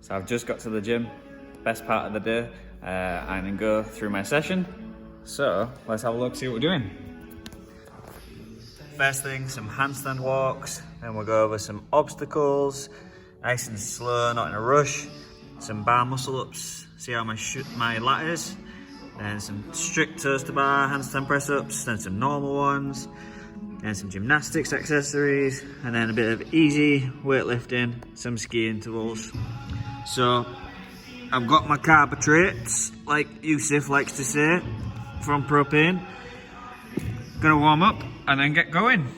So I've just got to the gym, best part of the day, I'm gonna go through my session. So let's have a look, see what we're doing. First thing, some handstand walks, then we'll go over some obstacles, nice and slow, not in a rush. Some bar muscle ups, see how my lat is. Then some strict toes to bar, handstand press ups, then some normal ones. Then some gymnastics accessories, and then a bit of easy weightlifting, some ski intervals. So I've got my carbohydrates, like Yusuf likes to say, from Propane. Gonna warm up and then get going.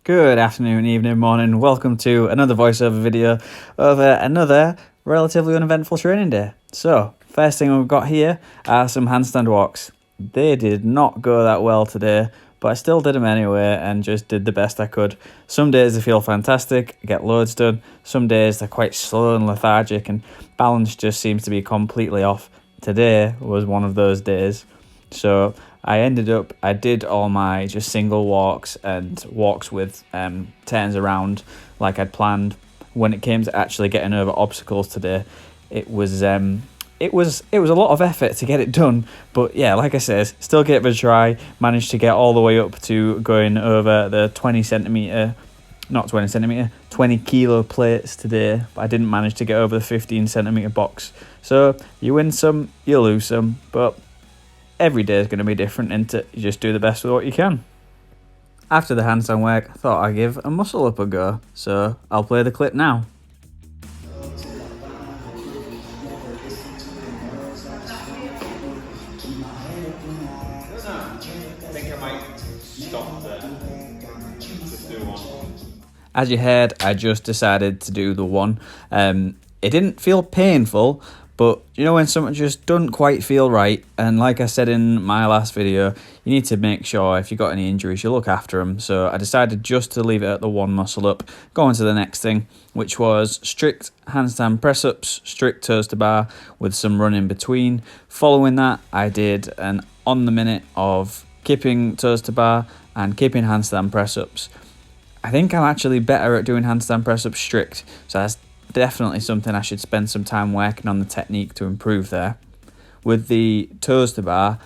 Good afternoon, evening, morning. Welcome to another voiceover video over another relatively uneventful training day. So first thing we've got here are some handstand walks. They did not go that well today, but I still did them anyway and just did the best I could. Some days they feel fantastic, get loads done. Some days they're quite slow and lethargic and balance just seems to be completely off. Today was one of those days. So I did all my just single walks and walks with turns around like I'd planned. When it came to actually getting over obstacles today, it was a lot of effort to get it done, but yeah, like I said, still gave it a try. Managed to get all the way up to going over the 20 kilo plates today, but I didn't manage to get over the 15 centimeter box. So you win some, you lose some, but every day is going to be different, isn't it? You just do the best with what you can. After the handstand work, I thought I'd give a muscle up a go, so I'll play the clip now. As you heard, I just decided to do the one. It didn't feel painful, but you know when something just doesn't quite feel right, and like I said in my last video, you need to make sure if you've got any injuries, you look after them. So I decided just to leave it at the one muscle up, go on to the next thing, which was strict handstand press-ups, strict toes to bar with some run in between. Following that, I did an on the minute of kipping toes to bar and kipping handstand press-ups. I think I'm actually better at doing handstand press-ups strict, so that's definitely something I should spend some time working on the technique to improve there. With the toes to bar,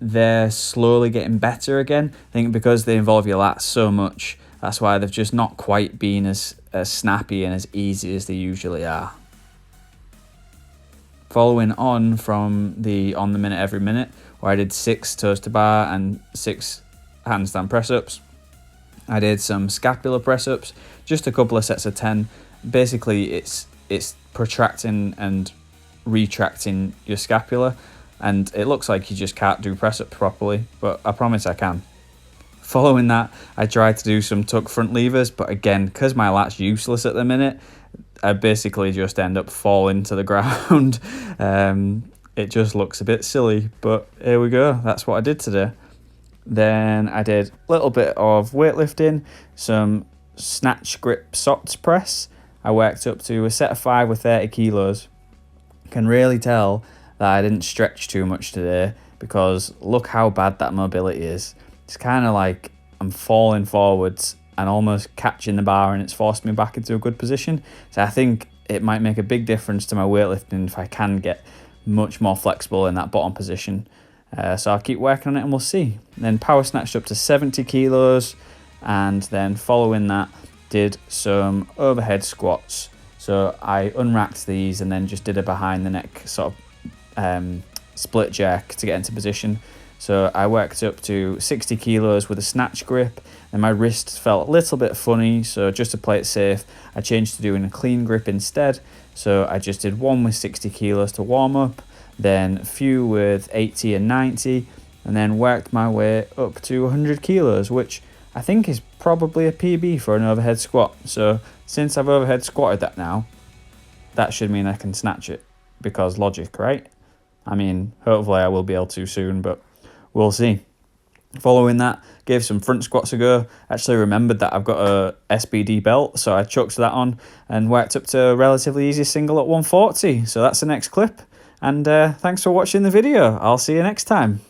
they're slowly getting better again. I think because they involve your lats so much, that's why they've just not quite been as snappy and as easy as they usually are. Following on from the on the minute every minute, where I did 6 toes to bar and 6 handstand press-ups, I did some scapular press-ups, just a couple of sets of 10. Basically, it's protracting and retracting your scapula, and it looks like you just can't do press-ups properly, but I promise I can. Following that, I tried to do some tuck front levers, but again, because my lat's useless at the minute, I basically just end up falling to the ground. It just looks a bit silly, but here we go. That's what I did today. Then I did a little bit of weightlifting, some snatch grip SOTS press. I worked up to a set of 5 with 30 kilos. Can really tell that I didn't stretch too much today because look how bad that mobility is. It's kind of like I'm falling forwards and almost catching the bar, and it's forced me back into a good position. So I think it might make a big difference to my weightlifting if I can get much more flexible in that bottom position. So I'll keep working on it and we'll see. Then power snatched up to 70 kilos, and then following that did some overhead squats. So I unracked these and then just did a behind the neck sort of split jerk to get into position. So I worked up to 60 kilos with a snatch grip, and my wrist felt a little bit funny, so just to play it safe, I changed to doing a clean grip instead. So I just did one with 60 kilos to warm up, then a few with 80 and 90, and then worked my way up to 100 kilos, which I think is probably a PB for an overhead squat. So since I've overhead squatted that now, that should mean I can snatch it, because logic, right? I mean, hopefully I will be able to soon, but we'll see. Following that, gave some front squats a go. Actually remembered that I've got a SBD belt, so I chucked that on and worked up to a relatively easy single at 140. So that's the next clip. And thanks for watching the video. I'll see you next time.